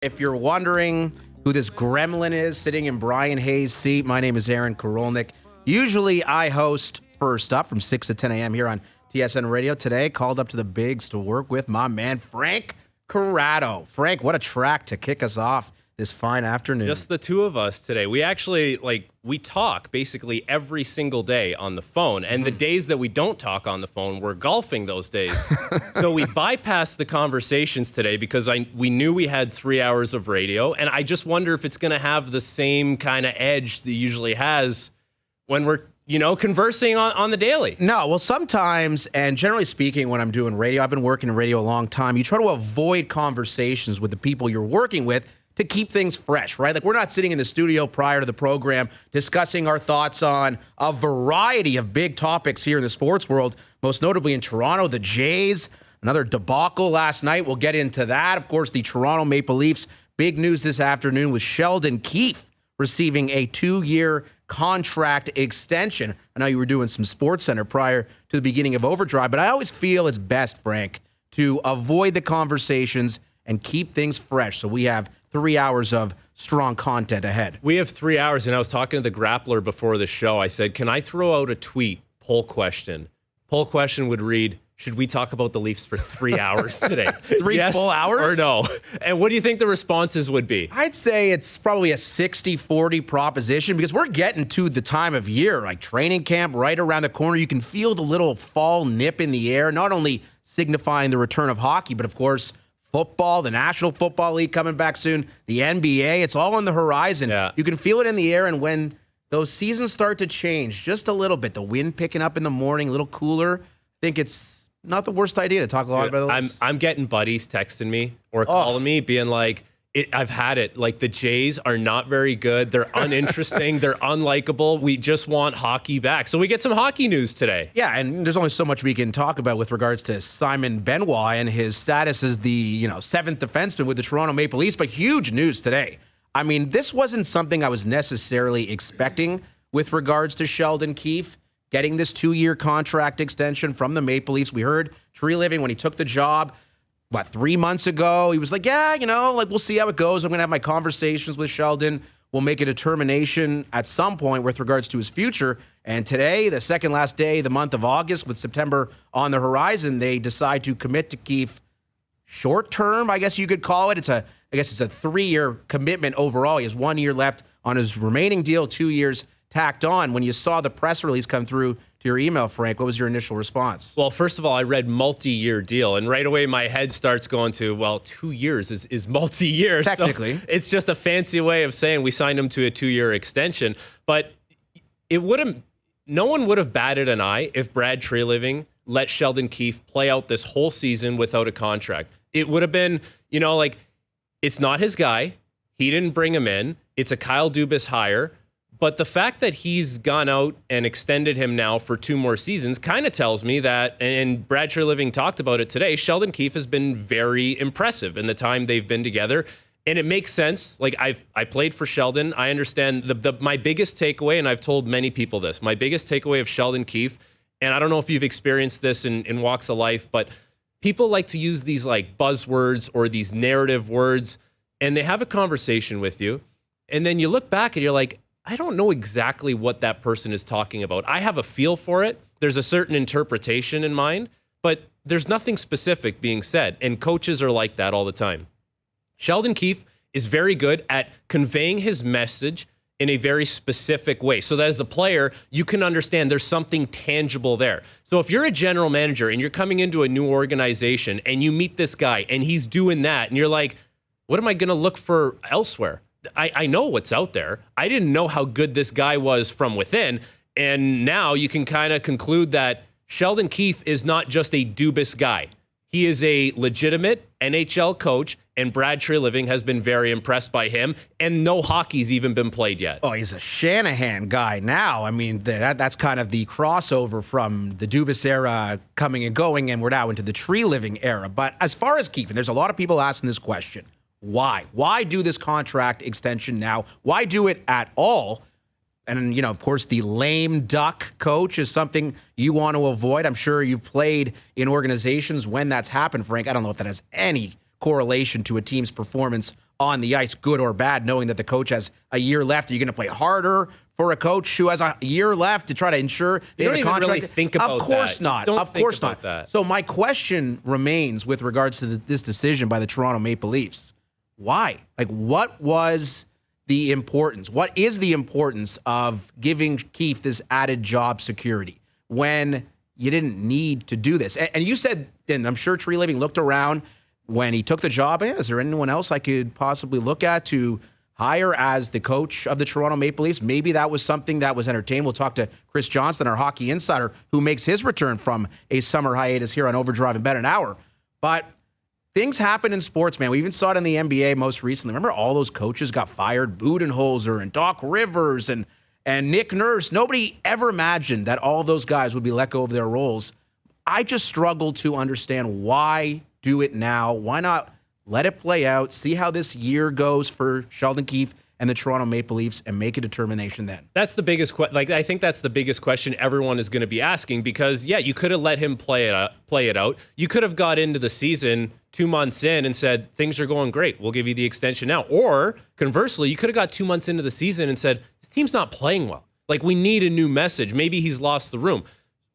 If you're wondering who this gremlin is sitting in Brian Hayes' seat, my name is Aaron Korolnek. Usually I host First Up from 6 to 10 a.m. here on TSN Radio. Today, called up to the bigs to work with my man, Frank Corrado. Frank, what a track to kick us off this fine afternoon. Just the two of us today. We actually, we talk basically every single day on the phone. And the days that we don't talk on the phone, we're golfing those days. So we bypassed the conversations today because we knew we had 3 hours of radio. And I just wonder if it's going to have the same kind of edge that it usually has when we're, conversing on the daily. No, well, sometimes, and generally speaking, when I'm doing radio, I've been working in radio a long time, you try to avoid conversations with the people you're working with to keep things fresh, right? Like, we're not sitting in the studio prior to the program discussing our thoughts on a variety of big topics here in the sports world, most notably in Toronto, the Jays, another debacle last night. We'll get into that. Of course, the Toronto Maple Leafs. Big news this afternoon with Sheldon Keefe receiving a 2-year contract extension. I know you were doing some SportsCenter prior to the beginning of OverDrive, but I always feel it's best, Frank, to avoid the conversations and keep things fresh. So we have 3 hours of strong content ahead. We have 3 hours, and I was talking to the Grappler before the show. I said, can I throw out a tweet, poll question? Poll question would read, should we talk about the Leafs for 3 hours today? Three yes full hours? Or no? And what do you think the responses would be? I'd say it's probably a 60-40 proposition because we're getting to the time of year, like training camp right around the corner. You can feel the little fall nip in the air, not only signifying the return of hockey, but of course, football, the National Football League coming back soon, the NBA, it's all on the horizon. Yeah. You can feel it in the air, and when those seasons start to change just a little bit, the wind picking up in the morning, a little cooler, I think it's not the worst idea to talk a lot about those. I'm getting buddies texting me or calling me being like, I've had it. Like, the Jays are not very good. They're uninteresting. They're unlikable. We just want hockey back. So we get some hockey news today. Yeah, and there's only so much we can talk about with regards to Simon Benoit and his status as the seventh defenseman with the Toronto Maple Leafs. But huge news today. I mean, this wasn't something I was necessarily expecting with regards to Sheldon Keefe getting this 2-year contract extension from the Maple Leafs. We heard Tree Living when he took the job, 3 months ago, he was like, we'll see how it goes. I'm going to have my conversations with Sheldon. We'll make a determination at some point with regards to his future. And today, the second last day, the month of August, with September on the horizon, they decide to commit to Keefe short term, I guess you could call it. It's a 3-year commitment overall. He has 1 year left on his remaining deal, 2 years tacked on. When you saw the press release come through to your email, Frank, what was your initial response? Well, first of all, I read multi-year deal, and right away my head starts going to, 2 years is multi-year. Technically. So it's just a fancy way of saying we signed him to a 2-year extension. But no one would have batted an eye if Brad Treliving let Sheldon Keefe play out this whole season without a contract. It would have been, it's not his guy. He didn't bring him in. It's a Kyle Dubas hire. But the fact that he's gone out and extended him now for 2 more seasons kind of tells me that, and Brad Treliving talked about it today, Sheldon Keefe has been very impressive in the time they've been together. And it makes sense. Like, I played for Sheldon. I understand my biggest takeaway, and I've told many people this, my biggest takeaway of Sheldon Keefe, and I don't know if you've experienced this in walks of life, but people like to use these buzzwords or these narrative words, and they have a conversation with you, and then you look back and you're like, I don't know exactly what that person is talking about. I have a feel for it. There's a certain interpretation in mind, but there's nothing specific being said. And coaches are like that all the time. Sheldon Keefe is very good at conveying his message in a very specific way so that as a player, you can understand there's something tangible there. So if you're a general manager and you're coming into a new organization and you meet this guy and he's doing that and you're like, what am I going to look for elsewhere? I know what's out there. I didn't know how good this guy was from within. And now you can kind of conclude that Sheldon Keefe is not just a Dubas guy. He is a legitimate NHL coach, and Brad Treliving has been very impressed by him, and no hockey's even been played yet. Oh, he's a Shanahan guy now. I mean, that's kind of the crossover from the Dubas era coming and going, and we're now into the Treliving era. But as far as Keefe, and there's a lot of people asking this question, why? Why do this contract extension now? Why do it at all? And, of course, the lame duck coach is something you want to avoid. I'm sure you've played in organizations when that's happened, Frank. I don't know if that has any correlation to a team's performance on the ice, good or bad, knowing that the coach has a year left? Are you going to play harder for a coach who has a year left to try to ensure they have a contract? Really think about of course that. not. Of course not. That. So my question remains with regards to this decision by the Toronto Maple Leafs. Why? Like, what was the importance? What is the importance of giving Keefe this added job security when you didn't need to do this? And you said, and I'm sure Tree Living looked around when he took the job. Is there anyone else I could possibly look at to hire as the coach of the Toronto Maple Leafs? Maybe that was something that was entertained. We'll talk to Chris Johnston, our hockey insider, who makes his return from a summer hiatus here on OverDrive in about an hour. But things happen in sports, man. We even saw it in the NBA most recently. Remember all those coaches got fired? Budenholzer and Doc Rivers and Nick Nurse. Nobody ever imagined that all of those guys would be let go of their roles. I just struggle to understand why do it now. Why not let it play out, see how this year goes for Sheldon Keefe and the Toronto Maple Leafs, and make a determination then? That's the biggest I think that's the biggest question everyone is going to be asking, because you could have let him play it out. You could have got into the season 2 months in and said, things are going great, we'll give you the extension now. Or conversely, you could have got 2 months into the season and said, this team's not playing well. Like, we need a new message. Maybe he's lost the room.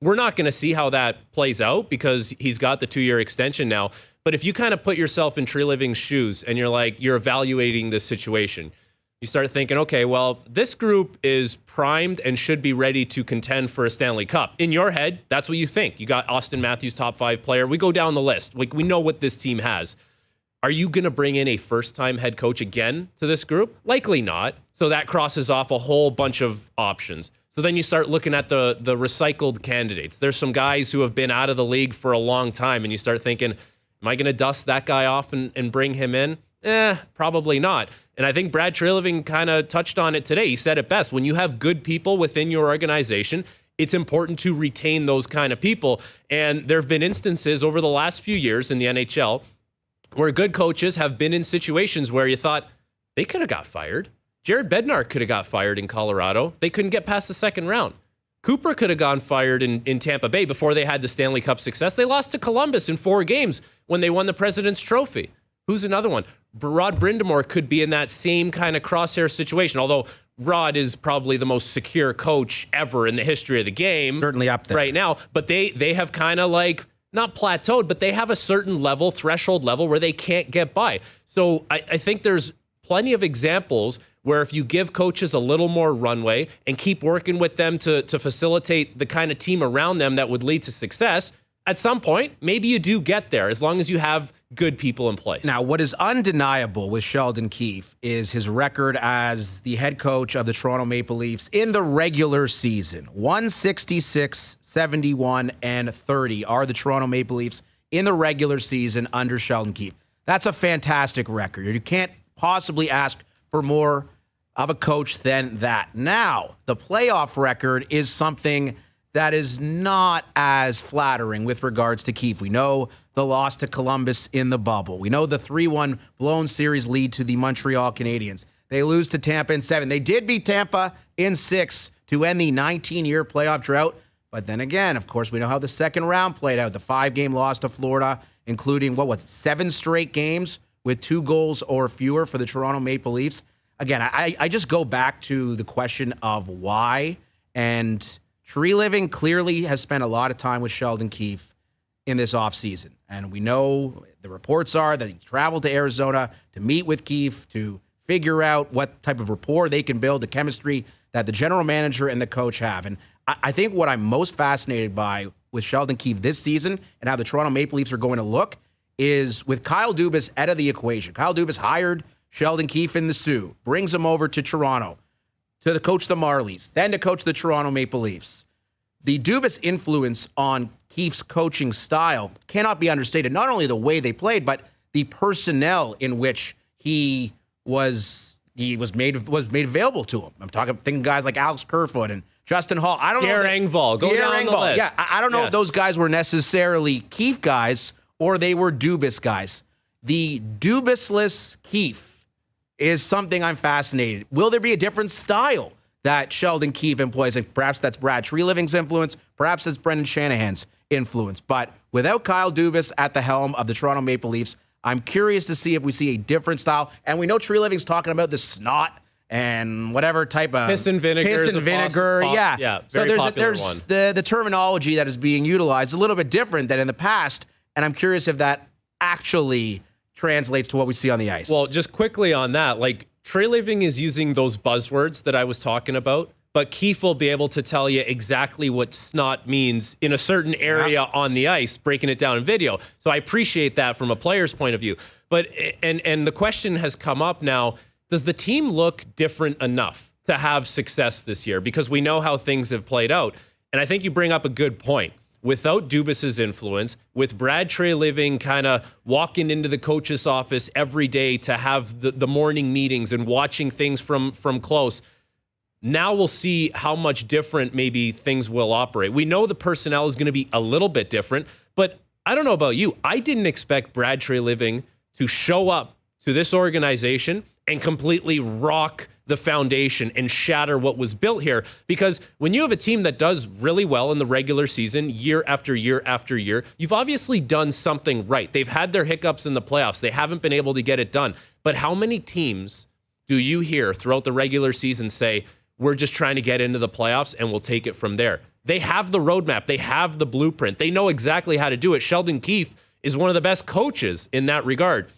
We're not going to see how that plays out because he's got the 2-year extension now. But if you kind of put yourself in Tree Living's shoes and you're evaluating this situation, you start thinking, okay, well, this group is primed and should be ready to contend for a Stanley Cup. In your head, that's what you think. You got Austin Matthews, top 5 player. We go down the list. Like, we know what this team has. Are you going to bring in a first-time head coach again to this group? Likely not. So that crosses off a whole bunch of options. So then you start looking at the recycled candidates. There's some guys who have been out of the league for a long time, and you start thinking, am I going to dust that guy off and bring him in? Probably not. And I think Brad Treliving kind of touched on it today. He said it best. When you have good people within your organization, it's important to retain those kind of people. And there have been instances over the last few years in the NHL where good coaches have been in situations where you thought they could have got fired. Jared Bednar could have got fired in Colorado. They couldn't get past the second round. Cooper could have gone fired in Tampa Bay before they had the Stanley Cup success. They lost to Columbus in 4 games when they won the President's Trophy. Who's another one? Rod Brindamore could be in that same kind of crosshair situation, although Rod is probably the most secure coach ever in the history of the game. Certainly up there right now. But they have kind of like, not plateaued, but they have a certain level, threshold level, where they can't get by. So I think there's plenty of examples where if you give coaches a little more runway and keep working with them to facilitate the kind of team around them that would lead to success, at some point, maybe you do get there as long as you have good people in place. Now, what is undeniable with Sheldon Keefe is his record as the head coach of the Toronto Maple Leafs in the regular season. 166, 71, and 30 are the Toronto Maple Leafs in the regular season under Sheldon Keefe. That's a fantastic record. You can't possibly ask for more of a coach than that. Now, the playoff record is something that is not as flattering with regards to Keefe. We know the loss to Columbus in the bubble. We know the 3-1 blown series lead to the Montreal Canadiens. They lose to Tampa in 7. They did beat Tampa in 6 to end the 19-year playoff drought. But then again, of course, we know how the second round played out. The 5-game loss to Florida, including, 7 straight games with 2 goals or fewer for the Toronto Maple Leafs. Again, I just go back to the question of why. And Tree Living clearly has spent a lot of time with Sheldon Keefe in this offseason. And we know the reports are that he traveled to Arizona to meet with Keefe to figure out what type of rapport they can build, the chemistry that the general manager and the coach have. And I think what I'm most fascinated by with Sheldon Keefe this season and how the Toronto Maple Leafs are going to look is with Kyle Dubas out of the equation. Kyle Dubas hired Sheldon Keefe in the Sioux, brings him over to Toronto to coach the Marlies, then to coach the Toronto Maple Leafs. The Dubas influence on Keefe's coaching style cannot be understated. Not only the way they played, but the personnel in which he was made available to him. I'm thinking guys like Alex Kerfoot and Justin Hall. I don't know. Engvall. Go down the list. Yeah, I don't know if those guys were necessarily Keefe guys or they were Dubas guys. The Dubasless Keefe is something I'm fascinated. Will there be a different style that Sheldon Keefe employs? And perhaps that's Brad Treliving's influence. Perhaps that's Brendan Shanahan's influence. But without Kyle Dubas at the helm of the Toronto Maple Leafs, I'm curious to see if we see a different style. And we know Tree Living's talking about the snot and whatever type of piss and vinegar. Yeah. Very so popular there's one. the terminology that is being utilized a little bit different than in the past. And I'm curious if that actually translates to what we see on the ice. Well, just quickly on that, like Tree Living is using those buzzwords that I was talking about, but Keefe will be able to tell you exactly what snot means in a certain area on the ice, breaking it down in video. So I appreciate that from a player's point of view. But and the question has come up now, does the team look different enough to have success this year? Because we know how things have played out. And I think you bring up a good point. Without Dubas's influence, with Brad Tree Living kind of walking into the coach's office every day to have the morning meetings and watching things from close, now we'll see how much different maybe things will operate. We know the personnel is going to be a little bit different, but I don't know about you. I didn't expect Brad Tree Living to show up to this organization and completely rock the foundation and shatter what was built here. Because when you have a team that does really well in the regular season, year after year after year, you've obviously done something right. They've had their hiccups in the playoffs. They haven't been able to get it done. But how many teams do you hear throughout the regular season say, we're just trying to get into the playoffs and we'll take it from there? They have the roadmap. They have the blueprint. They know exactly how to do it. Sheldon Keefe is one of the best coaches in that regard.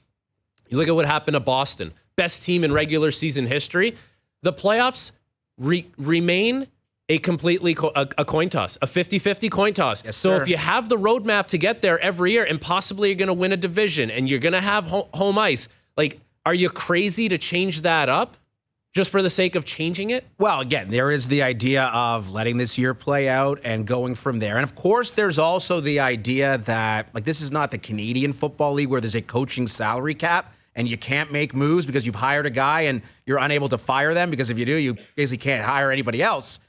You look at what happened to Boston. Best team in regular season history. The playoffs remain a completely a coin toss, a 50-50 coin toss. Yes, so sir. if you have the roadmap to get there every year and possibly you're going to win a division and you're going to have home ice, like, are you crazy to change that up just for the sake of changing it? Well, again, there is the idea of letting this year play out and going from there. And of course, there's also the idea that, like, this is not the Canadian Football League where there's a coaching salary cap and you can't make moves because you've hired a guy and you're unable to fire them, because if you do, you basically can't hire anybody else.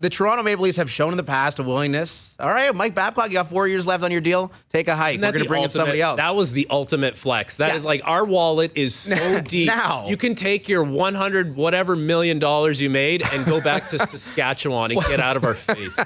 The Toronto Maple Leafs have shown in the past a willingness. All right, Mike Babcock, you got 4 years left on your deal. Take a hike. We're going to bring in somebody else. That was the ultimate flex. That is like, our wallet is so deep. Now, you can take your 100 whatever million dollars you made and go back to Saskatchewan and get out of our face.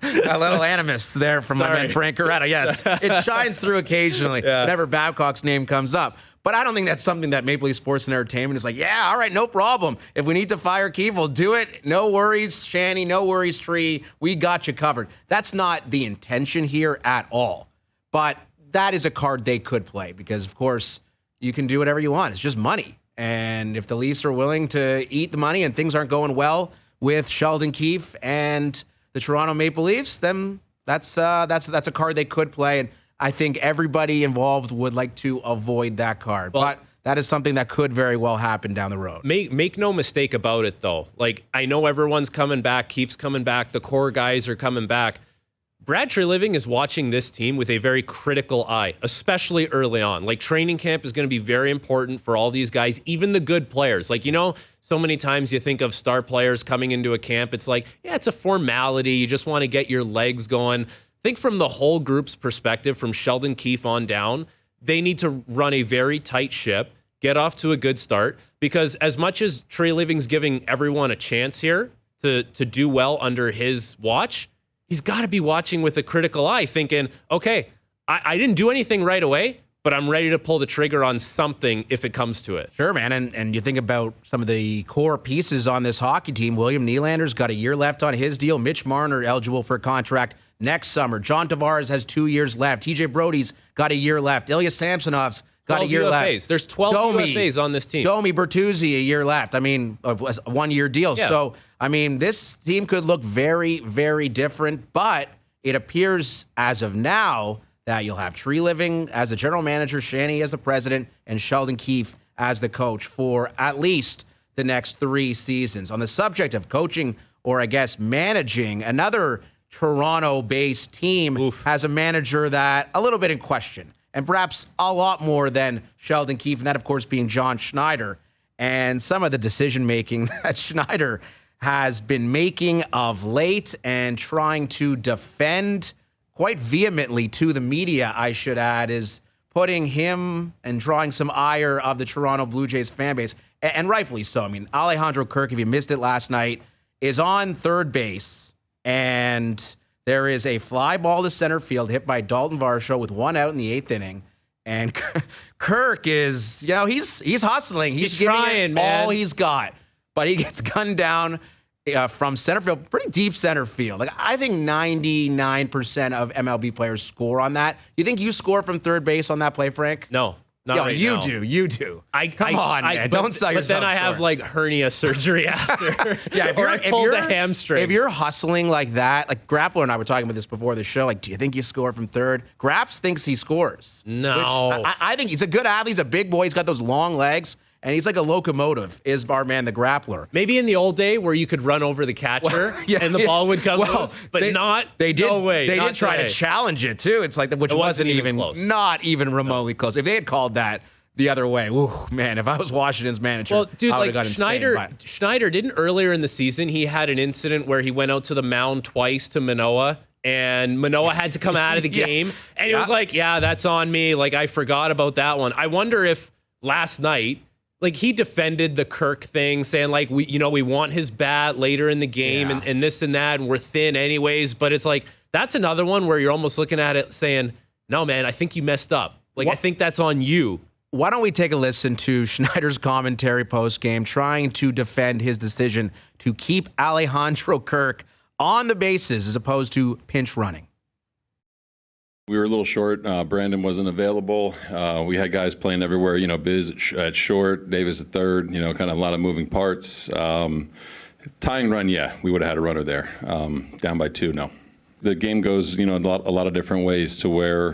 A little animus there from my man Frank Corrado. Yeah, it shines through occasionally whenever Babcock's name comes up. But I don't think that's something that Maple Leaf Sports and Entertainment is like, yeah, all right, no problem. If we need to fire Keefe, we'll do it. No worries, Shanny. No worries, Tree. We got you covered. That's not the intention here at all. But that is a card they could play because, of course, you can do whatever you want. It's just money. And if the Leafs are willing to eat the money and things aren't going well with Sheldon Keefe and the Toronto Maple Leafs, then that's a card they could play. And I think everybody involved would like to avoid that card. Well, but that is something that could very well happen down the road. Make no mistake about it, though. Like, I know everyone's coming back. Keefe's coming back. The core guys are coming back. Brad Tree Living is watching this team with a very critical eye, especially early on. Like, training camp is going to be very important for all these guys, even the good players. Like, you know, so many times you think of star players coming into a camp. It's like, yeah, it's a formality. You just want to get your legs going. Think from the whole group's perspective, from Sheldon Keefe on down, they need to run a very tight ship, get off to a good start, because as much as Tree Living's giving everyone a chance here to do well under his watch, he's got to be watching with a critical eye, thinking, okay, I didn't do anything right away, but I'm ready to pull the trigger on something if it comes to it. Sure, man. And you think about some of the core pieces on this hockey team. William Nylander's got a year left on his deal. Mitch Marner eligible for a contract next summer. John Tavares has 2 years left. TJ Brody's got a year left. Ilya Samsonov's got a year left. There's 12 UFAs on this team. Domi Bertuzzi, a year left. I mean, a 1 year deal. Yeah. So, I mean, this team could look very, very different, but it appears as of now that you'll have Tree Living as the general manager, Shanny as the president, and Sheldon Keefe as the coach for at least the next 3 seasons. On the subject of coaching, or I guess managing, another Toronto-based team has a manager that a little bit in question, and perhaps a lot more than Sheldon Keefe, and that, of course, being John Schneider. And some of the decision-making that Schneider has been making of late and trying to defend quite vehemently to the media, I should add, is putting him and drawing some ire of the Toronto Blue Jays fan base, and rightfully so. I mean, Alejandro Kirk, if you missed it last night, is on third base, and there is a fly ball to center field hit by Dalton Varsho with 1 out in the 8th inning, And Kirk is, he's hustling. He's giving trying, it man. all he's got. But he gets gunned down from center field, pretty deep center field. Like, I think 99% of MLB players score on that. You think you score from third base on that play, Frank? No. Not right you now. do. You do. Come on, man. Don't sell yourself. But then I have short. like hernia surgery after. Yeah, or I pulled a hamstring. If you're hustling like that, like Grappler and I were talking about this before the show, like, do you think you score from third? Graps thinks he scores. No. Which I think he's a good athlete. He's a big boy. He's got those long legs. And he's like a locomotive, is our man, the Grappler. Maybe in the old day where you could run over the catcher and the ball would come loose, but they did, no way. They not did try today. to challenge it, too. It's like, which wasn't even close. Not even remotely close. If they had called that the other way, ooh, man, if I was Washington's manager, well, dude, I would like have gotten insane. Schneider didn't earlier in the season, he had an incident where he went out to the mound twice to Manoah, and Manoah had to come out of the game, and he was like, yeah, that's on me. Like, I forgot about that one. I wonder if last night, like, he defended the Kirk thing, saying, like, we want his bat later in the game and this and that, and we're thin anyways. But it's like, that's another one where you're almost looking at it saying, no, man, I think you messed up. Like, I think that's on you. Why don't we take a listen to Schneider's commentary post-game trying to defend his decision to keep Alejandro Kirk on the bases as opposed to pinch running? We were a little short. Brandon wasn't available. We had guys playing everywhere, Biz at short, Davis at third, kind of a lot of moving parts. Tying run, yeah, we would have had a runner there. Down by 2, no. The game goes, a lot of different ways to where,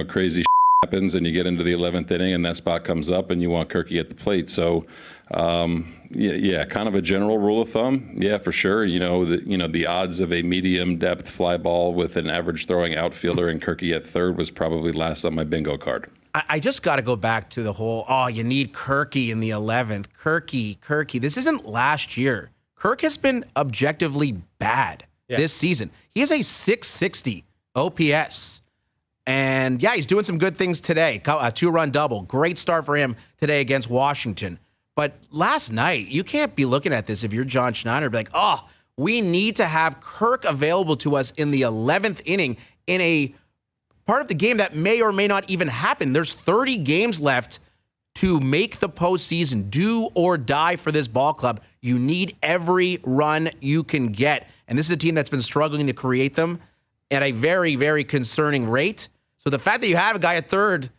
crazy happens and you get into the 11th inning and that spot comes up and you want Kirky at the plate. So, kind of a general rule of thumb. Yeah, for sure. The odds of a medium depth fly ball with an average throwing outfielder and Kirky at third was probably last on my bingo card. I just got to go back to the whole, you need Kirky in the 11th. Kirky. This isn't last year. Kirk has been objectively bad this season. He has a 660 OPS. And, he's doing some good things today. A 2-run double. Great start for him today against Washington. But last night, you can't be looking at this if you're John Schneider, be like, we need to have Kirk available to us in the 11th inning in a part of the game that may or may not even happen. There's 30 games left to make the postseason, do or die for this ball club. You need every run you can get. And this is a team that's been struggling to create them at a very, very concerning rate. So the fact that you have a guy at third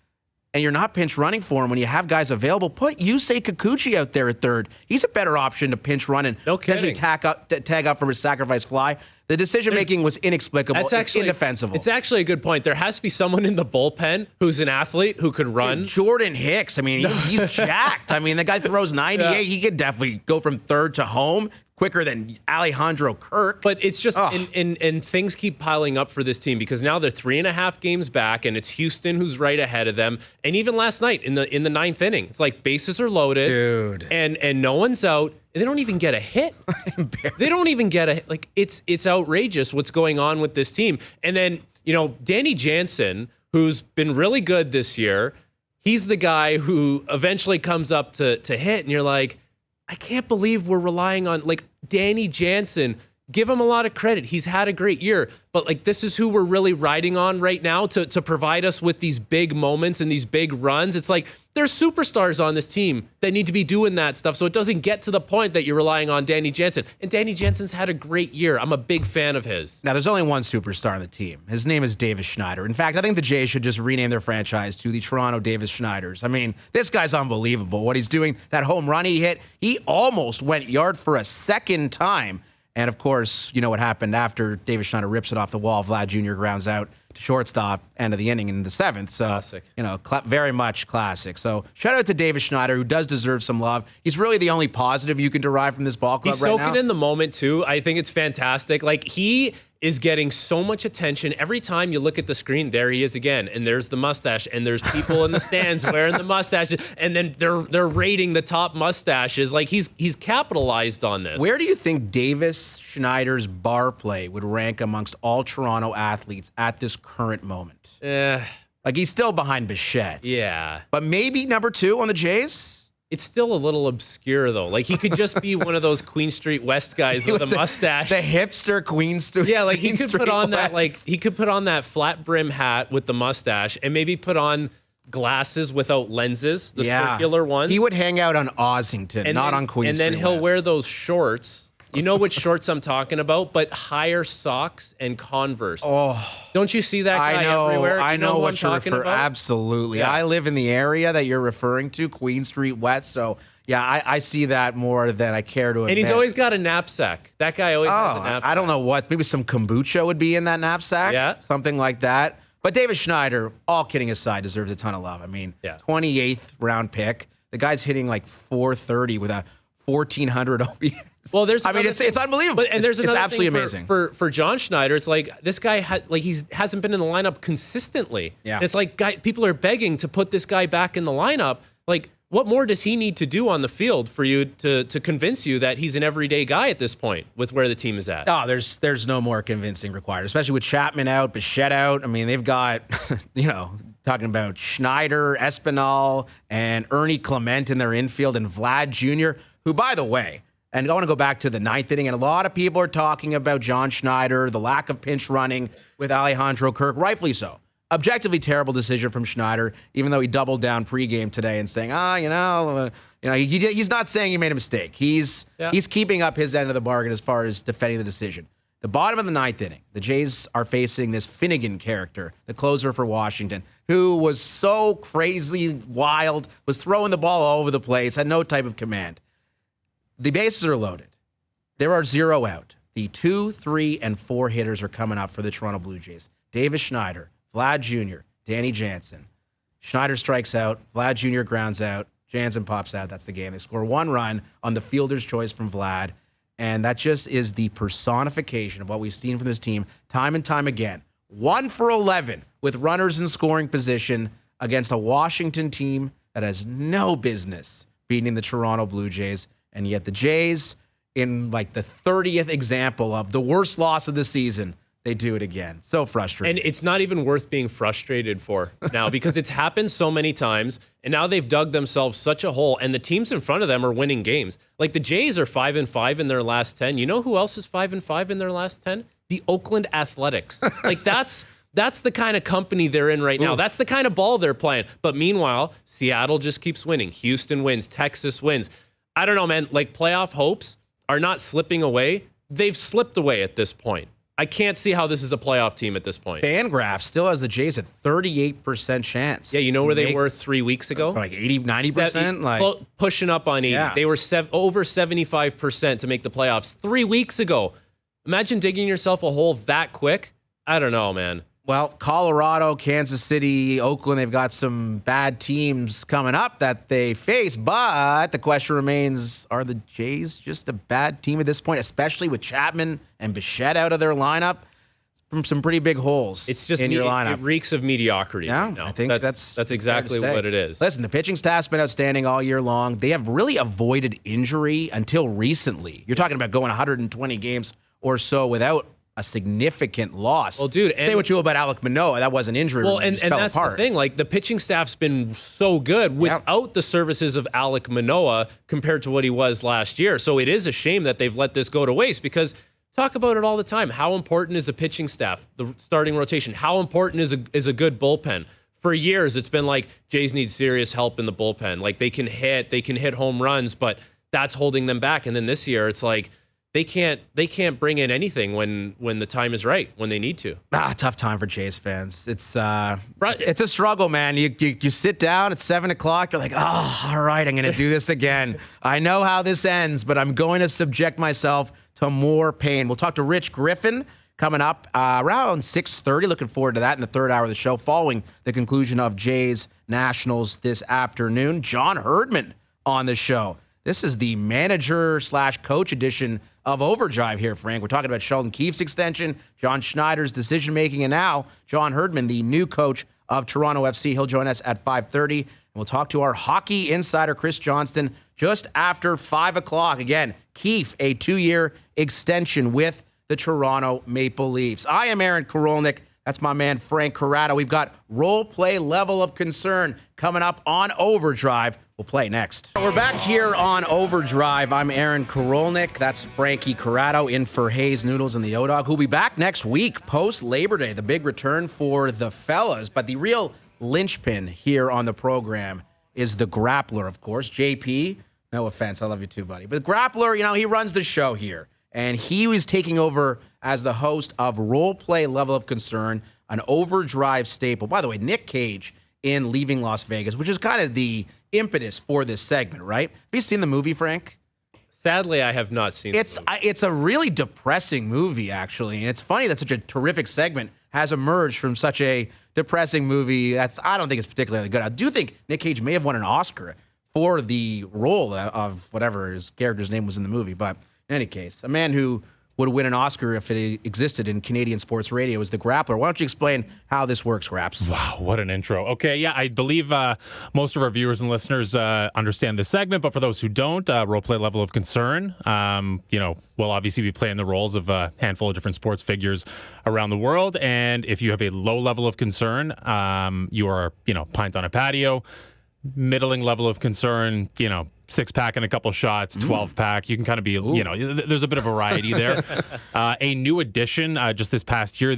and you're not pinch running for him when you have guys available, put Yusei Kikuchi out there at third. He's a better option to pinch run and potentially tag up for his sacrifice fly. The decision-making was inexplicable. It's indefensible. It's actually a good point. There has to be someone in the bullpen who's an athlete who could run. Dude, Jordan Hicks, he's jacked. The guy throws 98. Yeah. He could definitely go from third to home quicker than Alejandro Kirk. But it's just, and things keep piling up for this team because now they're 3.5 games back, and it's Houston who's right ahead of them. And even last night in the ninth inning, it's like bases are loaded, dude, and no one's out. And they don't even get a hit. They don't even get a hit. Like, it's outrageous what's going on with this team. And then, Danny Jansen, who's been really good this year, he's the guy who eventually comes up to hit, and you're like, I can't believe we're relying on, like, Danny Jansen. Give him a lot of credit. He's had a great year. But, like, this is who we're really riding on right now to provide us with these big moments and these big runs. It's like there's superstars on this team that need to be doing that stuff so it doesn't get to the point that you're relying on Danny Jansen. And Danny Jansen's had a great year. I'm a big fan of his. Now, there's only one superstar on the team. His name is Davis Schneider. In fact, I think the Jays should just rename their franchise to the Toronto Davis Schneiders. This guy's unbelievable. What he's doing, that home run he hit, he almost went yard for a second time. And, of course, you know what happened after Davis Schneider rips it off the wall. Vlad Jr. grounds out to shortstop, end of the inning in the 7th. So, classic. Very much classic. So, shout out to Davis Schneider, who does deserve some love. He's really the only positive you can derive from this ball club right now. He's soaking in the moment, too. I think it's fantastic. Like, he is getting so much attention. Every time you look at the screen, there he is again. And there's the mustache. And there's people in the stands wearing the mustaches. And then they're rating the top mustaches. Like, he's capitalized on this. Where do you think Davis Schneider's bar play would rank amongst all Toronto athletes at this current moment? Like, he's still behind Bichette. Yeah. But maybe number 2 on the Jays? It's still a little obscure, though. Like, he could just be one of those Queen Street West guys with a mustache. The hipster Queen Street. Yeah, like, he could put on West. that, like, he could put on that flat brim hat with the mustache and maybe put on, glasses without lenses, the circular ones. He would hang out on Ossington, not on Queen Street. And then he'll West. wear those shorts. You know which shorts I'm talking about, but higher socks and Converse. Oh, don't you see that guy everywhere? I know who what I'm you're talking referring. about? Absolutely. Yeah. I live in the area that you're referring to, Queen Street West. So yeah, I see that more than I care to admit. And he's always got a knapsack. That guy always has a knapsack. I don't know what. Maybe some kombucha would be in that knapsack. Yeah. Something like that. But David Schneider, all kidding aside, deserves a ton of love. I mean, 28th round pick. The guy's hitting like 430 with a 1400 OPS. Well, there's. I mean, it's unbelievable. But, and there's it's another absolutely thing amazing for John Schneider. It's like this guy hasn't been in the lineup consistently. Yeah. And it's like people are begging to put this guy back in the lineup. Like, what more does he need to do on the field for you to convince you that he's an everyday guy at this point with where the team is at? Oh, there's no more convincing required, especially with Chapman out, Bichette out. I mean, they've got, talking about Schneider, Espinal, and Ernie Clement in their infield, and Vlad Jr., who, by the way, and I want to go back to the ninth inning, and a lot of people are talking about John Schneider, the lack of pinch running with Alejandro Kirk, rightfully so. Objectively terrible decision from Schneider, even though he doubled down pregame today and saying, he's not saying he made a mistake. He's keeping up his end of the bargain as far as defending the decision. The bottom of the ninth inning, the Jays are facing this Finnegan character, the closer for Washington, who was so crazy wild, was throwing the ball all over the place, had no type of command. The bases are loaded. There are 0 out. The 2, 3, and 4 hitters are coming up for the Toronto Blue Jays. Davis Schneider, Vlad Jr., Danny Jansen. Schneider strikes out. Vlad Jr. grounds out. Jansen pops out. That's the game. They score 1 run on the fielder's choice from Vlad. And that just is the personification of what we've seen from this team time and time again. 1 for 11 with runners in scoring position against a Washington team that has no business beating the Toronto Blue Jays. And yet the Jays, in like the 30th example of the worst loss of the season, they do it again. So frustrating. And it's not even worth being frustrated for now because it's happened so many times, and now they've dug themselves such a hole, and the teams in front of them are winning games. Like the Jays are 5-5 in their last 10. You know who else is 5-5 in their last 10? The Oakland Athletics. Like that's the kind of company they're in right now. Oof. That's the kind of ball they're playing. But meanwhile, Seattle just keeps winning. Houston wins. Texas wins. I don't know, man. Like playoff hopes are not slipping away. They've slipped away at this point. I can't see how this is a playoff team at this point. Fangraph still has the Jays at 38% chance. Yeah, you know where they were 3 weeks ago? Like 80, 90%? Pushing up on 80. Yeah. They were over 75% to make the playoffs 3 weeks ago. Imagine digging yourself a hole that quick. I don't know, man. Well, Colorado, Kansas City, Oakland, they've got some bad teams coming up that they face, but the question remains, are the Jays just a bad team at this point, especially with Chapman and Bichette out of their lineup? From some pretty big holes It's just in your lineup. It reeks of mediocrity. Yeah, right now. I think that's exactly fair to say. what it is. Listen, the pitching staff's been outstanding all year long. They have really avoided injury until recently. You're talking about going 120 games or so without a significant loss. Well, dude, say what you will about Alek Manoah, that was an injury. Well, and that's apart. the thing. Like the pitching staff's been so good without the services of Alek Manoah compared to what he was last year. So it is a shame that they've let this go to waste because talk about it all the time. How important is the pitching staff, the starting rotation? How important is a good bullpen? For years, it's been like Jays need serious help in the bullpen. Like they can hit home runs, but that's holding them back. And then this year, it's like they can't bring in anything when the time is right, when they need to. Tough time for Jays fans. It's a struggle, man. You sit down at 7 o'clock, you're like, oh, all right, I'm going to do this again. I know how this ends, but I'm going to subject myself to more pain. We'll talk to Rich Griffin coming up around 6:30. Looking forward to that in the third hour of the show following the conclusion of Jays Nationals this afternoon. John Herdman on the show. This is the manager/coach edition of OverDrive here, Frank. We're talking about Sheldon Keefe's extension, John Schneider's decision-making, and now John Herdman, the new coach of Toronto FC. He'll join us at 5:30, and we'll talk to our hockey insider, Chris Johnston, just after 5 o'clock. Again, Keefe, a 2-year extension with the Toronto Maple Leafs. I am Aaron Korolnek. That's my man, Frank Corrado. We've got Role Play Level of Concern coming up on OverDrive. We'll play next. We're back here on OverDrive. I'm Aaron Korolnek. That's Frankie Corrado in for Hayes Noodles and the O-Dog, who'll be back next week, post-Labor Day, the big return for the fellas. But the real linchpin here on the program is the Grappler, of course. JP, no offense, I love you too, buddy. But Grappler, he runs the show here. And he was taking over as the host of Role Play Level of Concern, an OverDrive staple. By the way, Nick Cage in Leaving Las Vegas, which is kind of the impetus for this segment, right? Have you seen the movie, Frank? Sadly, I have not seen it. It's a really depressing movie, actually. And it's funny that such a terrific segment has emerged from such a depressing movie. I don't think it's particularly good. I do think Nick Cage may have won an Oscar for the role of whatever his character's name was in the movie. But in any case, a man who would win an Oscar if it existed in Canadian sports radio is the Grappler. Why don't you explain how this works, Graps? Wow, what an intro. Okay, yeah, I believe most of our viewers and listeners understand this segment, but for those who don't, Role Play Level of Concern, we'll obviously be playing the roles of a handful of different sports figures around the world, and if you have a low level of concern, you are, pint on a patio, middling level of concern, 6-pack and a couple shots, 12-pack. You can kind of be, there's a bit of variety there. A new addition just this past year,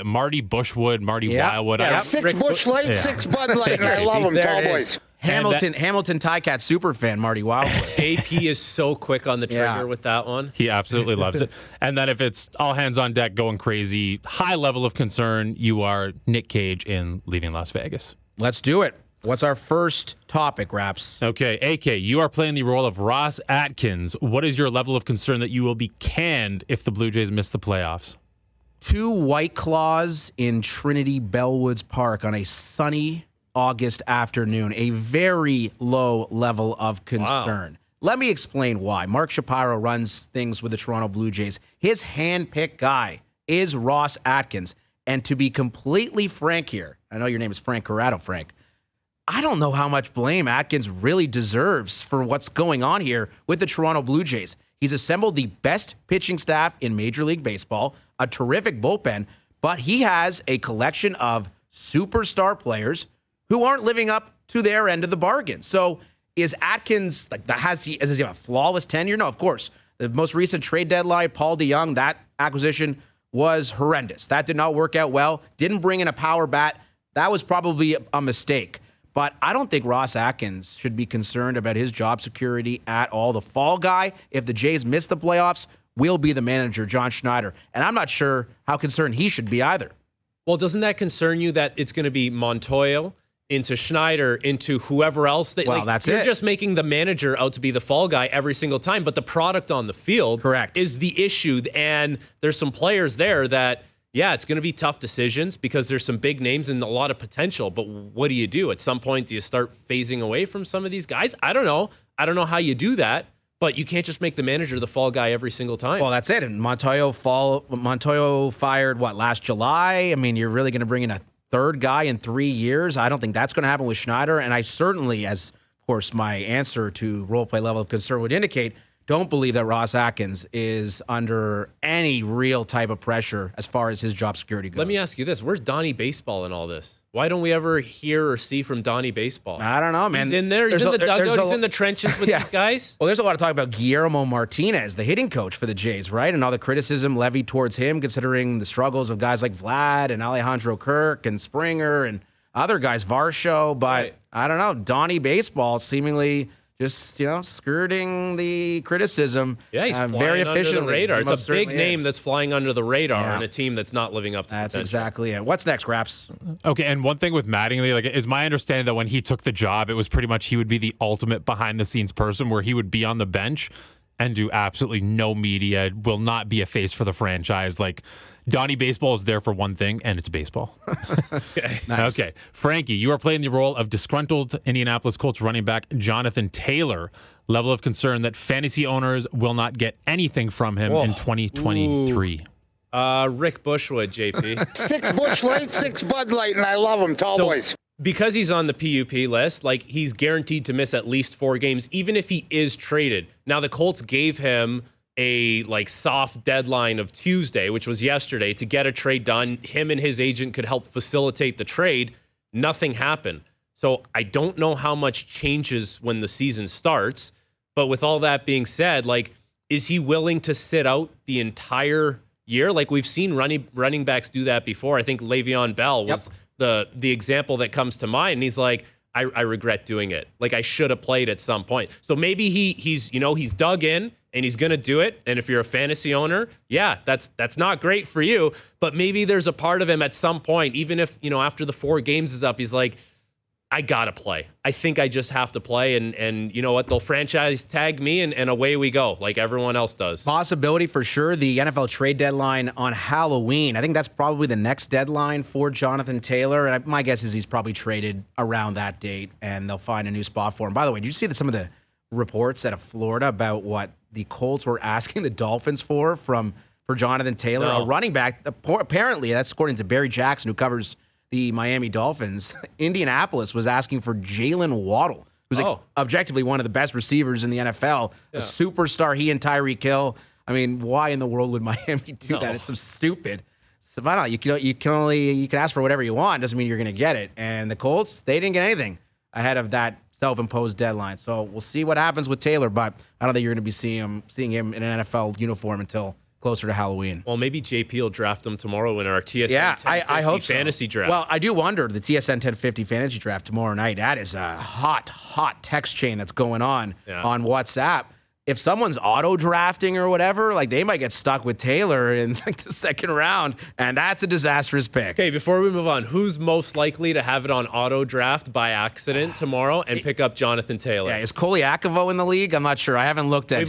Marty Bushwood, Wildwood. Yeah, 6 Bush Light, 6 Bud Light, and I love them, tall boys. Hamilton Tycat super fan, Marty Wildwood. AP is so quick on the trigger with that one. He absolutely loves it. And then if it's all hands on deck going crazy, high level of concern, you are Nick Cage in Leaving Las Vegas. Let's do it. What's our first topic, Raps? Okay, AK, you are playing the role of Ross Atkins. What is your level of concern that you will be canned if the Blue Jays miss the playoffs? 2 White Claws in Trinity Bellwoods Park on a sunny August afternoon. A very low level of concern. Wow. Let me explain why. Mark Shapiro runs things with the Toronto Blue Jays. His hand-picked guy is Ross Atkins. And to be completely frank here, I know your name is Frank Corrado, Frank. I don't know how much blame Atkins really deserves for what's going on here with the Toronto Blue Jays. He's assembled the best pitching staff in Major League Baseball, a terrific bullpen, but he has a collection of superstar players who aren't living up to their end of the bargain. So is Atkins, does he have a flawless tenure? No, of course. The most recent trade deadline, Paul DeYoung, that acquisition was horrendous. That did not work out well. Didn't bring in a power bat. That was probably a mistake. But I don't think Ross Atkins should be concerned about his job security at all. The fall guy, if the Jays miss the playoffs, will be the manager, John Schneider. And I'm not sure how concerned he should be either. Well, doesn't that concern you that it's going to be Montoyo into Schneider into whoever else? That's you're it. Just making the manager out to be the fall guy every single time. But the product on the field Correct. is the issue. And there's some players there that, yeah, it's going to be tough decisions because there's some big names and a lot of potential. But what do you do? At some point, do you start phasing away from some of these guys? I don't know. I don't know how you do that. But you can't just make the manager the fall guy every single time. Well, that's it. And Montoyo fired, last July? I mean, you're really going to bring in a third guy in 3 years? I don't think that's going to happen with Schneider. And I certainly, as, of course, my answer to role play level of concern would indicate, don't believe that Ross Atkins is under any real type of pressure as far as his job security goes. Let me ask you this. Where's Donnie Baseball in all this? Why don't we ever hear or see from Donnie Baseball? I don't know, man. He's in there. He's in the dugout. He's in the trenches with these guys. Well, there's a lot of talk about Guillermo Martinez, the hitting coach for the Jays, right? And all the criticism levied towards him, considering the struggles of guys like Vlad and Alejandro Kirk and Springer and other guys, Varsho. But right. I don't know. Donnie Baseball seemingly just, skirting the criticism. Yeah, he's flying very efficiently. Under the radar. It's a big name that's flying under the radar on a team that's not living up to That's potential. Exactly it. What's next, Raps? Okay, and one thing with Mattingly, is my understanding that when he took the job, it was pretty much he would be the ultimate behind-the-scenes person where he would be on the bench and do absolutely no media, will not be a face for the franchise. Donnie Baseball is there for one thing, and it's baseball. Okay. Nice. Okay. Frankie, you are playing the role of disgruntled Indianapolis Colts running back Jonathan Taylor. Level of concern that fantasy owners will not get anything from him in 2023. Rick Bushwood, JP. 6 Bush Light, 6 Bud Light, and I love them, tall boys. Because he's on the PUP list, he's guaranteed to miss at least 4 games, even if he is traded. Now, the Colts gave him a soft deadline of Tuesday, which was yesterday, to get a trade done. Him and his agent could help facilitate the trade. Nothing happened. So I don't know how much changes when the season starts. But with all that being said, is he willing to sit out the entire year? We've seen running backs do that before. I think Le'Veon Bell was the example that comes to mind. And he's like, I regret doing it. Like, I should have played at some point. So maybe he's dug in and he's going to do it. And if you're a fantasy owner, yeah, that's not great for you. But maybe there's a part of him at some point, even if, after the 4 games is up, he's like, I got to play. I think I just have to play. And you know what? They'll franchise tag me and away we go like everyone else does. Possibility for sure. The NFL trade deadline on Halloween. I think that's probably the next deadline for Jonathan Taylor. And my guess is he's probably traded around that date and they'll find a new spot for him. By the way, did you see some of the reports out of Florida about what the Colts were asking the Dolphins for Jonathan Taylor, a running back? Apparently, that's according to Barry Jackson, who covers the Miami Dolphins. Indianapolis was asking for Jalen Waddle, who's objectively one of the best receivers in the NFL, a superstar, he and Tyreek Hill. I mean, why in the world would Miami do that? It's so stupid. So I don't know. You can ask for whatever you want. Doesn't mean you're going to get it. And the Colts, they didn't get anything ahead of that self-imposed deadline. So we'll see what happens with Taylor, but I don't think you're going to be seeing him in an NFL uniform until closer to Halloween. Well, maybe JP will draft them tomorrow in our TSN I hope fantasy draft. Well, I do wonder, the TSN 1050 fantasy draft tomorrow night, that is a hot text chain that's going on WhatsApp. If someone's auto-drafting or whatever, like they might get stuck with Taylor in like the second round, and that's a disastrous pick. Okay, before we move on, who's most likely to have it on auto-draft by accident tomorrow and pick up Jonathan Taylor? Yeah, is Koliakovo in the league? I'm not sure. I haven't looked at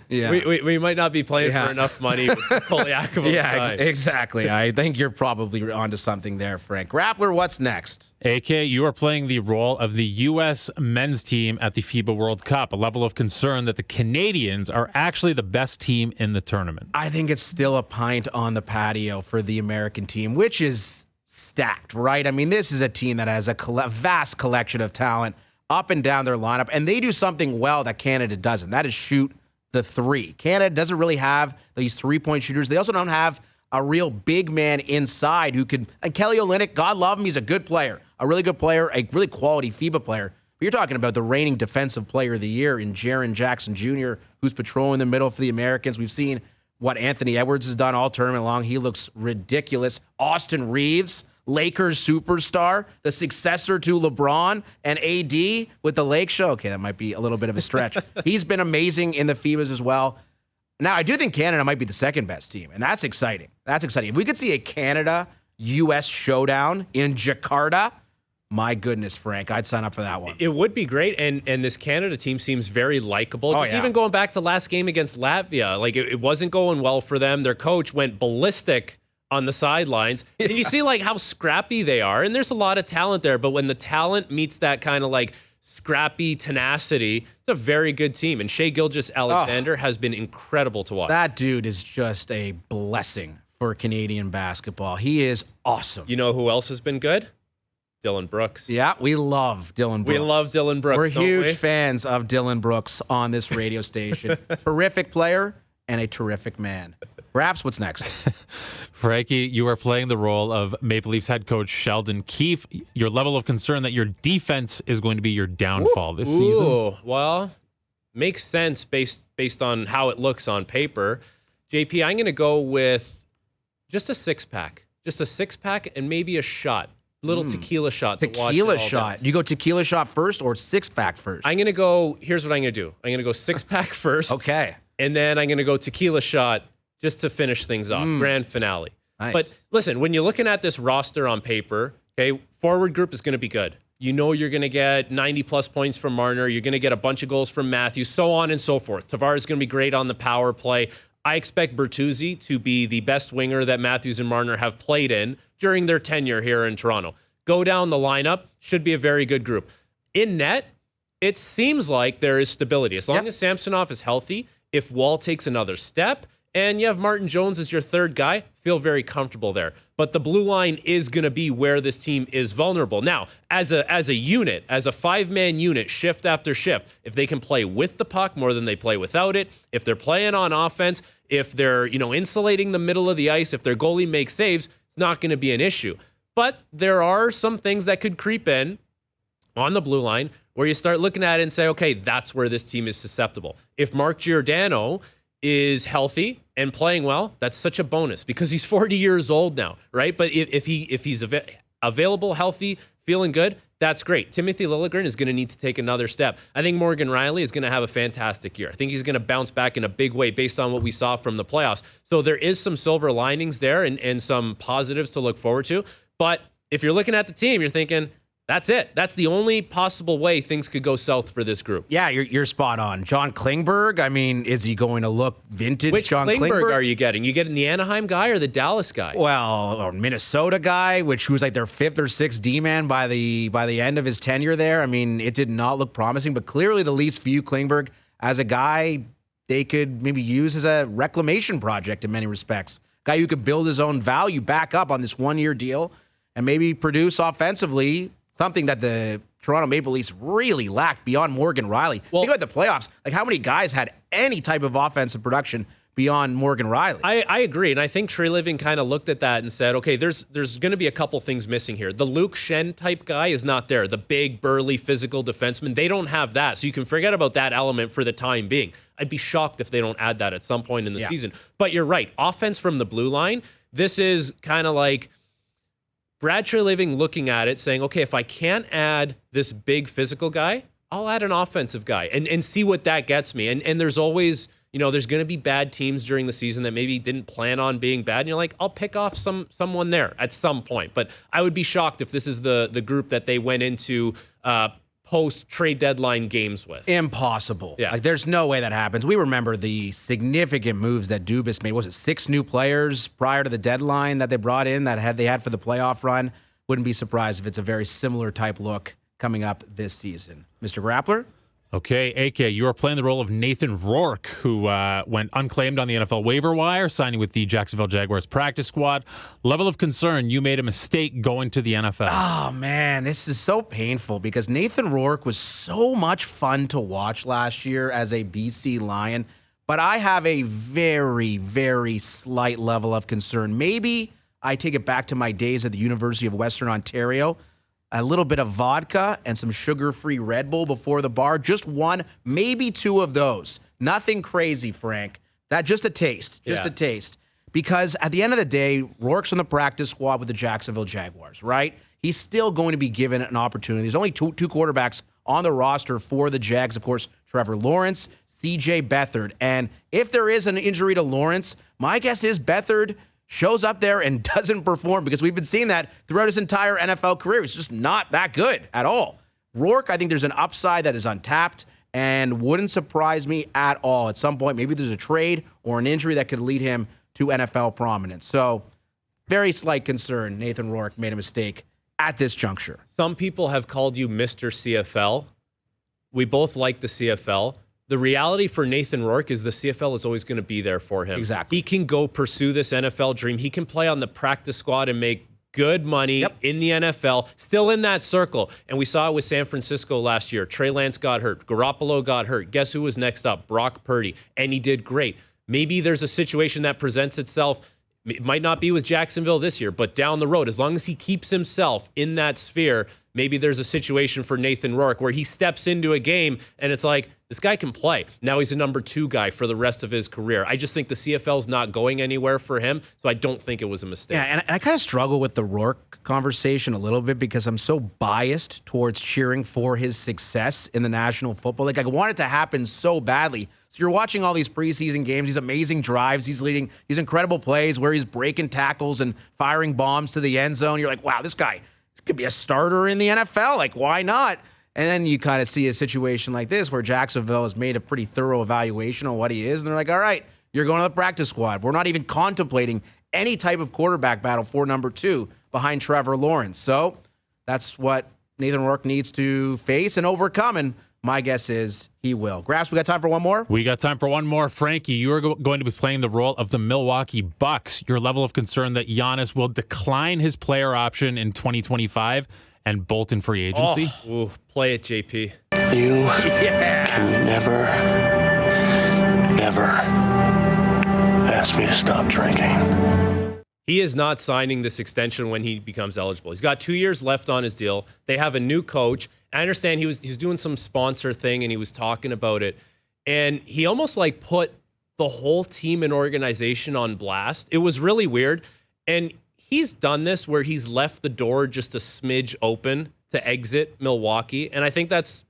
we might not be playing for enough money with Koliakovo. Exactly. I think you're probably onto something there, Frank. Rappler, what's next? AK, you are playing the role of the U.S. men's team at the FIBA World Cup, a level of concern that the Canadians are actually the best team in the tournament. I think it's still a pint on the patio for the American team, which is stacked, right? I mean, this is a team that has a vast collection of talent up and down their lineup, and they do something well that Canada doesn't. That is shoot the three. Canada doesn't really have these three-point shooters. They also don't have a real big man inside who could, and Kelly Olynyk, God love him, he's a good player, a really good player, a really quality FIBA player. But you're talking about the reigning defensive player of the year in Jaren Jackson Jr., who's patrolling the middle for the Americans. We've seen what Anthony Edwards has done all tournament long. He looks ridiculous. Austin Reeves, Lakers superstar, the successor to LeBron and AD with the Lake Show. Okay, that might be a little bit of a stretch. He's been amazing in the FIBAs as well. Now, I do think Canada might be the second best team, and that's exciting. That's exciting. If we could see a Canada-U.S. showdown in Jakarta, my goodness, Frank, I'd sign up for that one. It would be great, and this Canada team seems very likable. Even going back to last game against Latvia, like it wasn't going well for them. Their coach went ballistic on the sidelines, and you see like how scrappy they are, and there's a lot of talent there, but when the talent meets that kind of like scrappy tenacity, it's a very good team. And Shai Gilgeous-Alexander has been incredible to watch. That dude is just a blessing for Canadian basketball. He is awesome. You know who else has been good? Dylan Brooks. Yeah, we love Dylan Brooks. We love Dylan Brooks. We're huge fans of Dylan Brooks on this radio station. Terrific player and a terrific man. Perhaps what's next? Frankie, you are playing the role of Maple Leafs head coach Sheldon Keefe. Your level of concern that your defense is going to be your downfall this season? Well, makes sense based on how it looks on paper. JP, I'm going to go with just a six-pack. Just a six-pack and maybe a shot. Little tequila shot. Tequila shot. You go tequila shot first or six-pack first? I'm going to go, here's what I'm going to do. I'm going to go six-pack first. Okay. And then I'm going to go tequila shot just to finish things off. Grand finale. Nice. But listen, when you're looking at this roster on paper, okay, forward group is going to be good. You know you're going to get 90-plus points from Marner. You're going to get a bunch of goals from Matthews, so on and so forth. Tavares is going to be great on the power play. I expect Bertuzzi to be the best winger that Matthews and Marner have played in during their tenure here in Toronto. Go down the lineup, should be a very good group. In net, it seems like there is stability. As long as Samsonov is healthy, if Wall takes another step, and you have Martin Jones as your third guy, feel very comfortable there. But the blue line is going to be where this team is vulnerable. Now, as a unit, as a five-man unit, shift after shift, if they can play with the puck more than they play without it, if they're playing on offense, if they're insulating the middle of the ice, if their goalie makes saves, it's not going to be an issue. But there are some things that could creep in on the blue line where you start looking at it and say, okay, that's where this team is susceptible. If Mark Giordano is healthy and playing well, that's such a bonus because he's 40 years old now, right? But if he's available, healthy, feeling good, that's great. Timothy Liljegren is going to need to take another step. I think Morgan Riley is going to have a fantastic year. I think he's going to bounce back in a big way based on what we saw from the playoffs. So there is some silver linings there and some positives to look forward to. But if you're looking at the team, you're thinking, that's it. That's the only possible way things could go south for this group. Yeah, you're spot on. John Klingberg, I mean, is he going to look vintage Which John Klingberg are you getting? You getting the Anaheim guy or the Dallas guy? Well, a Minnesota guy, who was like their 5th or 6th D-man by the end of his tenure there. I mean, it did not look promising, but clearly the Leafs view Klingberg as a guy they could maybe use as a reclamation project in many respects. Guy who could build his own value back up on this 1-year deal and maybe produce offensively something that the Toronto Maple Leafs really lacked beyond Morgan Riley. Think about the playoffs. Like, how many guys had any type of offensive production beyond Morgan Riley? I agree, and I think Trey Living kind of looked at that and said, okay, there's going to be a couple things missing here. The Luke Shen type guy is not there. The big, burly, physical defenseman, they don't have that. So you can forget about that element for the time being. I'd be shocked if they don't add that at some point in the season. But you're right. Offense from the blue line, this is kind of like Brad Treliving looking at it saying, okay, if I can't add this big physical guy, I'll add an offensive guy and see what that gets me. And there's always, there's going to be bad teams during the season that maybe didn't plan on being bad. And you're like, I'll pick off someone there at some point. But I would be shocked if this is the group that they went into post-trade deadline games with. Impossible. Yeah. Like, there's no way that happens. We remember the significant moves that Dubas made. Was it 6 new players prior to the deadline that they brought in that they had for the playoff run? Wouldn't be surprised if it's a very similar type look coming up this season. Mr. Grappler? Okay, AK, you are playing the role of Nathan Rourke, who went unclaimed on the NFL waiver wire, signing with the Jacksonville Jaguars practice squad. Level of concern, you made a mistake going to the NFL. Oh, man, this is so painful because Nathan Rourke was so much fun to watch last year as a BC Lion, but I have a very, very slight level of concern. Maybe I take it back to my days at the University of Western Ontario. A little bit of vodka and some sugar-free Red Bull before the bar. Just 1, maybe 2 of those. Nothing crazy, Frank. That just a taste. Just a taste. Because at the end of the day, Rourke's on the practice squad with the Jacksonville Jaguars, right? He's still going to be given an opportunity. There's only two quarterbacks on the roster for the Jags. Of course, Trevor Lawrence, CJ Beathard. And if there is an injury to Lawrence, my guess is Beathard shows up there and doesn't perform because we've been seeing that throughout his entire NFL career. He's just not that good at all. Rourke, I think there's an upside that is untapped and wouldn't surprise me at all. At some point, maybe there's a trade or an injury that could lead him to NFL prominence. So, very slight concern. Nathan Rourke made a mistake at this juncture. Some people have called you Mr. CFL. We both like the CFL. The reality for Nathan Rourke is the CFL is always going to be there for him. Exactly. He can go pursue this NFL dream. He can play on the practice squad and make good money in the NFL, still in that circle. And we saw it with San Francisco last year. Trey Lance got hurt. Garoppolo got hurt. Guess who was next up? Brock Purdy. And he did great. Maybe there's a situation that presents itself. It might not be with Jacksonville this year, but down the road, as long as he keeps himself in that sphere, maybe there's a situation for Nathan Rourke where he steps into a game and it's like, this guy can play. Now he's a number 2 guy for the rest of his career. I just think the CFL's not going anywhere for him, so I don't think it was a mistake. Yeah, and I kind of struggle with the Rourke conversation a little bit because I'm so biased towards cheering for his success in the National Football League. I want it to happen so badly. So you're watching all these preseason games, these amazing drives, he's leading these incredible plays where he's breaking tackles and firing bombs to the end zone. You're like, wow, this guy could be a starter in the NFL. Like, why not? And then you kind of see a situation like this where Jacksonville has made a pretty thorough evaluation on what he is. And they're like, all right, you're going to the practice squad. We're not even contemplating any type of quarterback battle for number 2 behind Trevor Lawrence. So that's what Nathan Rourke needs to face and overcome. And my guess is he will. Grass, we got time for one more? We got time for one more. Frankie, you are going to be playing the role of the Milwaukee Bucks. Your level of concern that Giannis will decline his player option in 2025 and bolt in free agency? Ooh, play it, JP. You can never ask me to stop drinking. He is not signing this extension when he becomes eligible. He's got 2 years left on his deal. They have a new coach. I understand he was doing some sponsor thing and he was talking about it. And he almost like put the whole team and organization on blast. It was really weird. And he's done this where he's left the door just a smidge open to exit Milwaukee. And I think that's,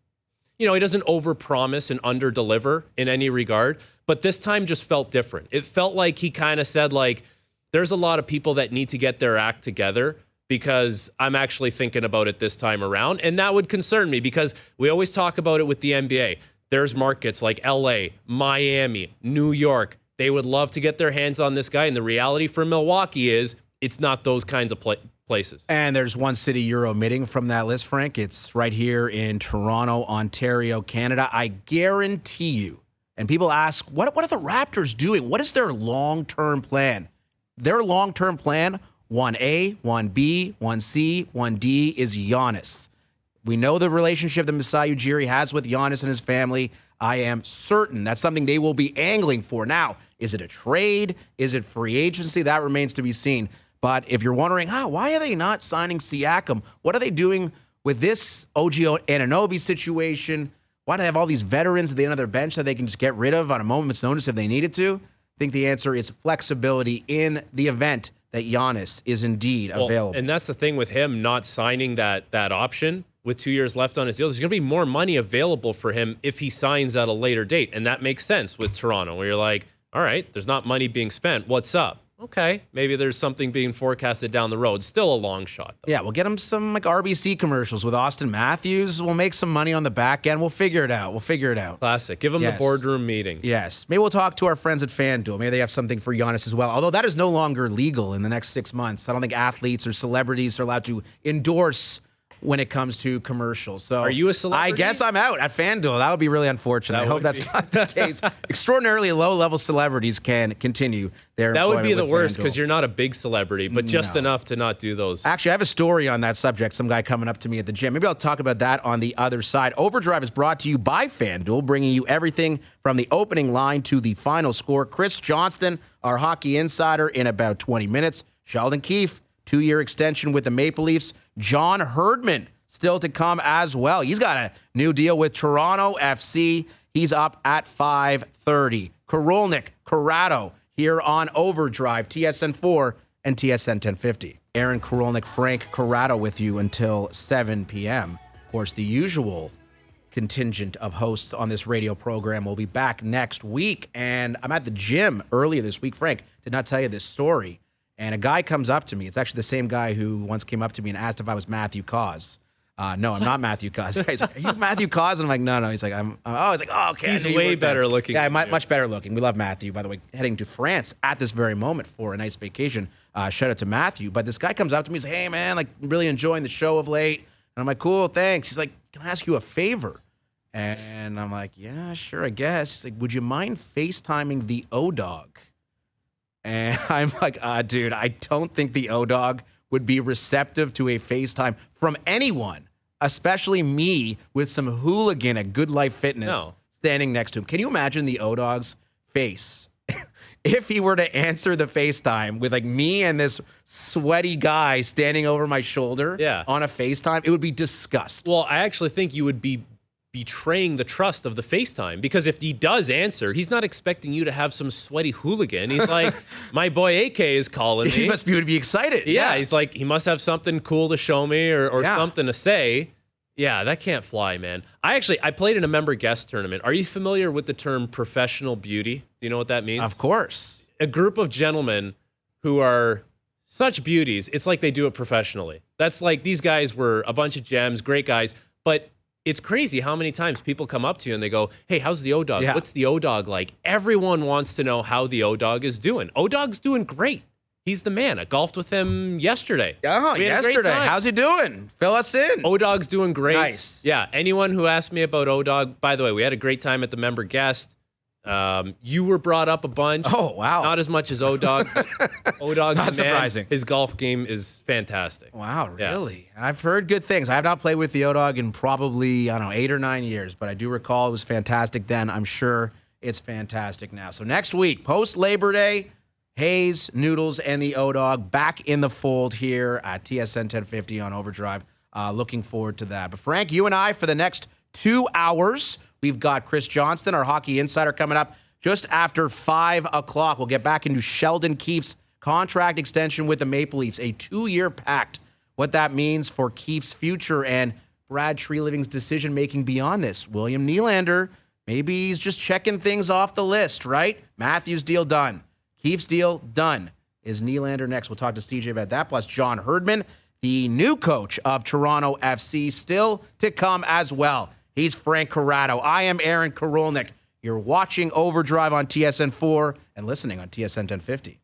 he doesn't overpromise and underdeliver in any regard. But this time just felt different. It felt like he kind of said, like, there's a lot of people that need to get their act together because I'm actually thinking about it this time around. And that would concern me because we always talk about it with the NBA. There's markets like LA, Miami, New York. They would love to get their hands on this guy. And the reality for Milwaukee is it's not those kinds of places. And there's one city you're omitting from that list, Frank. It's right here in Toronto, Ontario, Canada. I guarantee you. And people ask, what are the Raptors doing? What is their long-term plan? Their long-term plan, 1A, 1B, 1C, 1D, is Giannis. We know the relationship that Masai Ujiri has with Giannis and his family. I am certain that's something they will be angling for. Now, is it a trade? Is it free agency? That remains to be seen. But if you're wondering, why are they not signing Siakam? What are they doing with this OG Anunoby situation? Why do they have all these veterans at the end of their bench that they can just get rid of on a moment's notice if they needed to? I think the answer is flexibility in the event that Giannis is indeed available. And that's the thing with him not signing that option with 2 years left on his deal. There's going to be more money available for him if he signs at a later date. And that makes sense with Toronto, where you're like, all right, there's not money being spent. What's up? Okay, maybe there's something being forecasted down the road. Still a long shot, though. Yeah, we'll get him some RBC commercials with Austin Matthews. We'll make some money on the back end. We'll figure it out. Classic. Give him the boardroom meeting. Yes. Maybe we'll talk to our friends at FanDuel. Maybe they have something for Giannis as well. Although that is no longer legal in the next 6 months. I don't think athletes or celebrities are allowed to endorse when it comes to commercials. So are you a celebrity? I guess I'm out at FanDuel. That would be really unfortunate. I hope that's not the case. Extraordinarily low-level celebrities can continue their That would be employment the with worst FanDuel. because you're not a big celebrity, but just enough to not do those. Actually, I have a story on that subject. Some guy coming up to me at the gym. Maybe I'll talk about that on the other side. OverDrive is brought to you by FanDuel, bringing you everything from the opening line to the final score. Chris Johnston, our hockey insider, in about 20 minutes. Sheldon Keefe, 2-year extension with the Maple Leafs. John Herdman, still to come as well. He's got a new deal with Toronto FC. He's up at 5:30. Korolnek, Corrado, here on OverDrive, TSN 4 and TSN 1050. Aaron Korolnek, Frank Corrado with you until 7 p.m. Of course, the usual contingent of hosts on this radio program will be back next week. And I'm at the gym earlier this week. Frank, did not tell you this story. And a guy comes up to me. It's actually the same guy who once came up to me and asked if I was Matthew Cause. No, I'm not Matthew Cause. He's like, are you Matthew Cause? And I'm like, no. He's like, okay. He's way better looking. Yeah, much better looking. We love Matthew, by the way, heading to France at this very moment for a nice vacation. Shout out to Matthew. But this guy comes up to me and says, hey, man, like, really enjoying the show of late. And I'm like, cool, thanks. He's like, can I ask you a favor? And I'm like, yeah, sure, I guess. He's like, would you mind FaceTiming the O-Dog? And I'm like, dude, I don't think the O-Dog would be receptive to a FaceTime from anyone, especially me with some hooligan at Good Life Fitness standing next to him. Can you imagine the O-Dog's face if he were to answer the FaceTime with like me and this sweaty guy standing over my shoulder on a FaceTime? It would be disgust. Well, I actually think you would be betraying the trust of the FaceTime, because if he does answer, he's not expecting you to have some sweaty hooligan. He's like, my boy AK is calling me. He must be excited. Yeah, he's like, he must have something cool to show me or something to say. Yeah, that can't fly, man. I played in a member guest tournament. Are you familiar with the term professional beauty? Do you know what that means? Of course. A group of gentlemen who are such beauties. It's like they do it professionally. That's like, these guys were a bunch of gems, great guys, but it's crazy how many times people come up to you and they go, hey, how's the O-Dog? Yeah. What's the O-Dog like? Everyone wants to know how the O-Dog is doing. O-Dog's doing great. He's the man. I golfed with him yesterday. Oh, yesterday. How's he doing? Fill us in. O-Dog's doing great. Nice. Yeah, anyone who asked me about O-Dog, by the way, we had a great time at the member guest. You were brought up a bunch. Oh, wow. Not as much as O-Dog. O-Dog's Not the man. surprising. His golf game is fantastic. Wow, really? Yeah. I've heard good things. I have not played with the O-Dog in probably, 8 or 9 years, but I do recall it was fantastic then. I'm sure it's fantastic now. So next week, post-Labor Day, Hayes, Noodles, and the O-Dog back in the fold here at TSN 1050 on OverDrive. Looking forward to that. But Frank, you and I, for the next 2 hours, we've got Chris Johnston, our hockey insider, coming up just after 5 o'clock. We'll get back into Sheldon Keefe's contract extension with the Maple Leafs, a 2-year pact. What that means for Keefe's future and Brad Treliving's decision-making beyond this. William Nylander, maybe he's just checking things off the list, right? Matthews' deal done. Keefe's deal done. Is Nylander next? We'll talk to CJ about that. Plus John Herdman, the new coach of Toronto FC, still to come as well. He's Frank Corrado. I am Aaron Korolnek. You're watching OverDrive on TSN 4 and listening on TSN 1050.